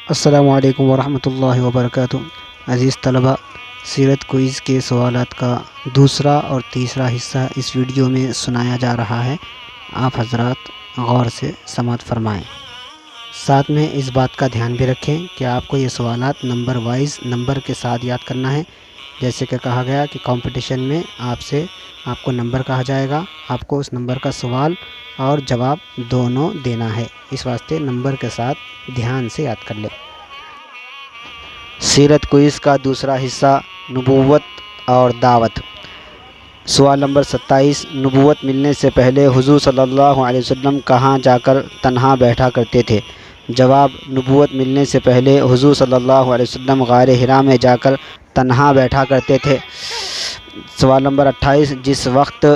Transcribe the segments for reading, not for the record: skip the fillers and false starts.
السلام علیکم ورحمۃ اللہ وبرکاتہ۔ عزیز طلبہ، سیرت کوئز کے سوالات کا دوسرا اور تیسرا حصہ اس ویڈیو میں سنایا جا رہا ہے۔ آپ حضرات غور سے سماعت فرمائیں۔ ساتھ میں اس بات کا دھیان بھی رکھیں کہ آپ کو یہ سوالات نمبر وائز نمبر کے ساتھ یاد کرنا ہے۔ جیسے کہ کہا گیا کہ کمپٹیشن میں آپ کو نمبر کہا جائے گا، آپ کو اس نمبر کا سوال اور جواب دونوں دینا ہے، اس واسطے نمبر کے ساتھ دھیان سے یاد کر لیں۔ سیرت کوئز کا دوسرا حصہ، نبوت اور دعوت۔ سوال نمبر 27، نبوت ملنے سے پہلے حضور صلی اللہ علیہ وسلم کہاں جا کر تنہا بیٹھا کرتے تھے؟ جواب، نبوت ملنے سے پہلے حضور صلی اللہ علیہ وسلم غار حرا میں جا کر تنہا بیٹھا کرتے تھے۔ سوال نمبر 28، جس وقت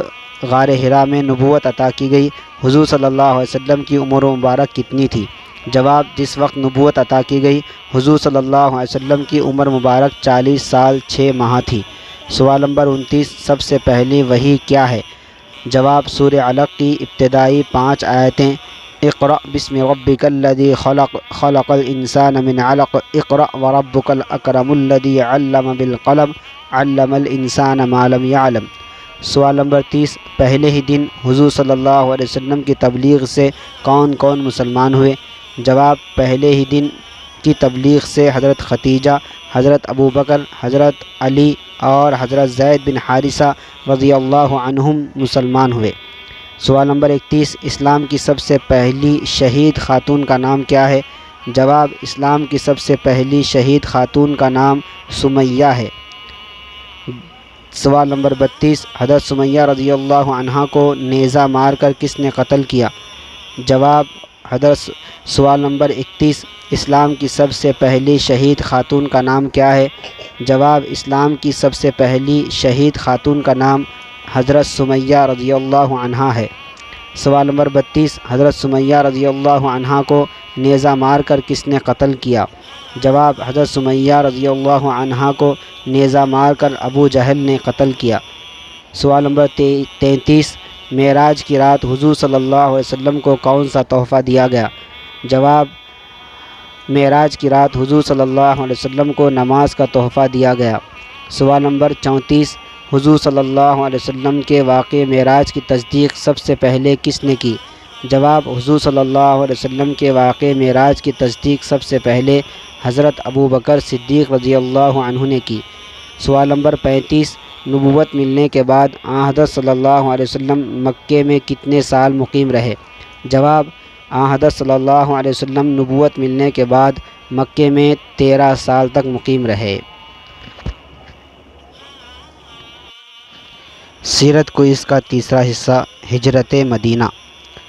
غار حرا میں نبوت عطا کی گئی، حضور صلی اللہ علیہ وسلم کی عمر مبارک کتنی تھی؟ جواب، جس وقت نبوت عطا کی گئی حضور صلی اللہ علیہ وسلم کی عمر مبارک 40 سال 6 ماہ تھی۔ سوال نمبر 29، سب سے پہلی وحی کیا ہے؟ جواب، سورہ علق کی ابتدائی 5 آیتیں، اقرأ بسم ربک الذی خلق خلق الانسان من علق اقرأ وربک الاکرم الذی علم بالقلم علم الانسان ما لم يعلم۔ سوال نمبر 30، پہلے ہی دن حضور صلی اللہ علیہ وسلم کی تبلیغ سے کون کون مسلمان ہوئے؟ جواب، پہلے ہی دن کی تبلیغ سے حضرت ختیجہ، حضرت ابوبکر، حضرت علی اور حضرت زید بن حارثہ رضی اللہ عنہم مسلمان ہوئے۔ سوال نمبر 31، اسلام کی سب سے پہلی شہید خاتون کا نام کیا ہے؟ جواب، اسلام کی سب سے پہلی شہید خاتون کا نام سمیہ ہے۔ سوال نمبر 32، حضرت سمیہ رضی اللہ عنہا کو نیزہ مار کر کس نے قتل کیا؟ جواب، سوال نمبر 31، اسلام کی سب سے پہلی شہید خاتون کا نام کیا ہے؟ جواب، اسلام کی سب سے پہلی شہید خاتون کا نام حضرت سمیہ رضی اللہ عنہا ہے۔ سوال نمبر 32، حضرت سمیہ رضی اللہ عنہا کو نیزہ مار کر کس نے قتل کیا؟ جواب، حضرت سمیہ رضی اللہ عنہا کو نیزہ مار کر ابو جہل نے قتل کیا۔ سوال نمبر 33، معراج کی رات حضور صلی اللہ علیہ وسلم کو کون سا تحفہ دیا گیا؟ جواب، معراج کی رات حضور صلی اللہ علیہ وسلم کو نماز کا تحفہ دیا گیا۔ سوال نمبر 34، حضور صلی اللہ علیہ وسلم کے واقع معراج کی تصدیق سب سے پہلے کس نے کی؟ جواب، حضور صلی اللہ علیہ وسلم کے واقع معراج کی تصدیق سب سے پہلے حضرت ابوبکر صدیق رضی اللہ عنہ نے کی۔ سوال نمبر 35، نبوت ملنے کے بعد حضرت صلی اللہ علیہ وسلم مکے میں کتنے سال مقیم رہے؟ جواب، حضرت صلی اللہ علیہ وسلم نبوت ملنے کے بعد مکے میں 13 سال تک مقیم رہے۔ سیرت کوئز کا تیسرا حصہ، ہجرت مدینہ۔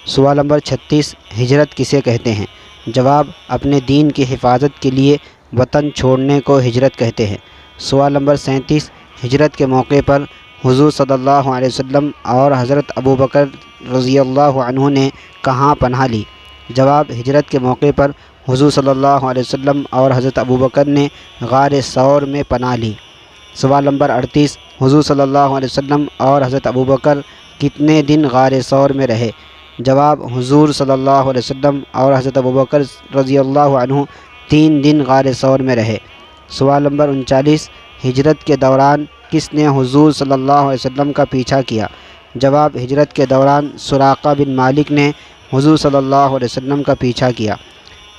سوال نمبر 36، ہجرت کسے کہتے ہیں؟ جواب، اپنے دین کی حفاظت کے لیے وطن چھوڑنے کو ہجرت کہتے ہیں۔ سوال نمبر 37، ہجرت کے موقع پر حضور صلی اللہ علیہ وسلم اور حضرت ابوبکر رضی اللہ عنہ نے کہاں پناہ لی؟ جواب، ہجرت کے موقع پر حضور صلی اللہ علیہ وسلم اور حضرت ابوبکر نے غار ثور میں پناہ لی۔ سوال نمبر 38، حضور صلی اللہ علیہ وسلم اور حضرت ابوبکر کتنے دن غار ثور میں رہے؟ جواب، حضور صلی اللہ علیہ وسلم اور حضرت ابوبکر رضی اللہ عنہ 3 دن غار ثور میں رہے۔ سوال نمبر 39، ہجرت کے دوران کس نے حضور صلی اللہ علیہ وسلم کا پیچھا کیا؟ جواب، ہجرت کے دوران سراقہ بن مالک نے حضور صلی اللہ علیہ وسلم کا پیچھا کیا۔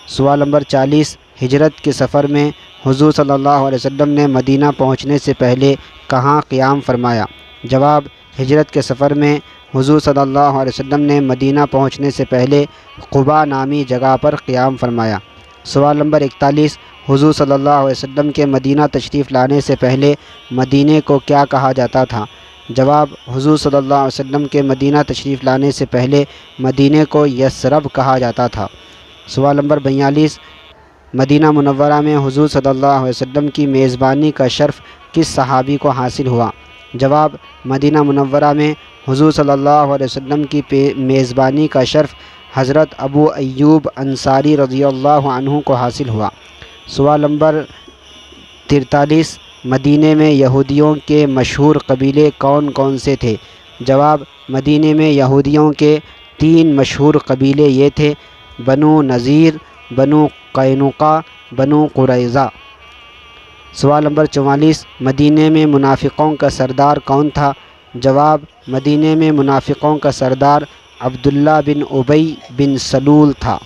سوال نمبر 40، ہجرت کے سفر میں حضور صلی اللہ علیہ وسلم نے مدینہ پہنچنے سے پہلے کہاں قیام فرمایا؟ جواب، ہجرت کے سفر میں حضور صلی اللہ علیہ وسلم نے مدینہ پہنچنے سے پہلے قباء نامی جگہ پر قیام فرمایا۔ سوال نمبر 41، حضور صلی اللہ علیہ وسلم کے مدینہ تشریف لانے سے پہلے مدینے کو کیا کہا جاتا تھا؟ جواب، حضور صلی اللہ علیہ وسلم کے مدینہ تشریف لانے سے پہلے مدینے کو یثرب کہا جاتا تھا۔ سوال نمبر 42، مدینہ منورہ میں حضور صلی اللہ علیہ وسلم کی میزبانی کا شرف کس صحابی کو حاصل ہوا؟ جواب، مدینہ منورہ میں حضور صلی اللہ علیہ وسلم کی میزبانی کا شرف حضرت ابو ایوب انصاری رضی اللہ عنہ کو حاصل ہوا۔ سوال نمبر 43، مدینے میں یہودیوں کے مشہور قبیلے کون کون سے تھے؟ جواب، مدینے میں یہودیوں کے 3 مشہور قبیلے یہ تھے، بنو نذیر، بنو قینقاع، بنو قریظہ۔ سوال نمبر 44، مدینے میں منافقوں کا سردار کون تھا؟ جواب، مدینے میں منافقوں کا سردار عبداللہ بن ابی بن سلول تھا۔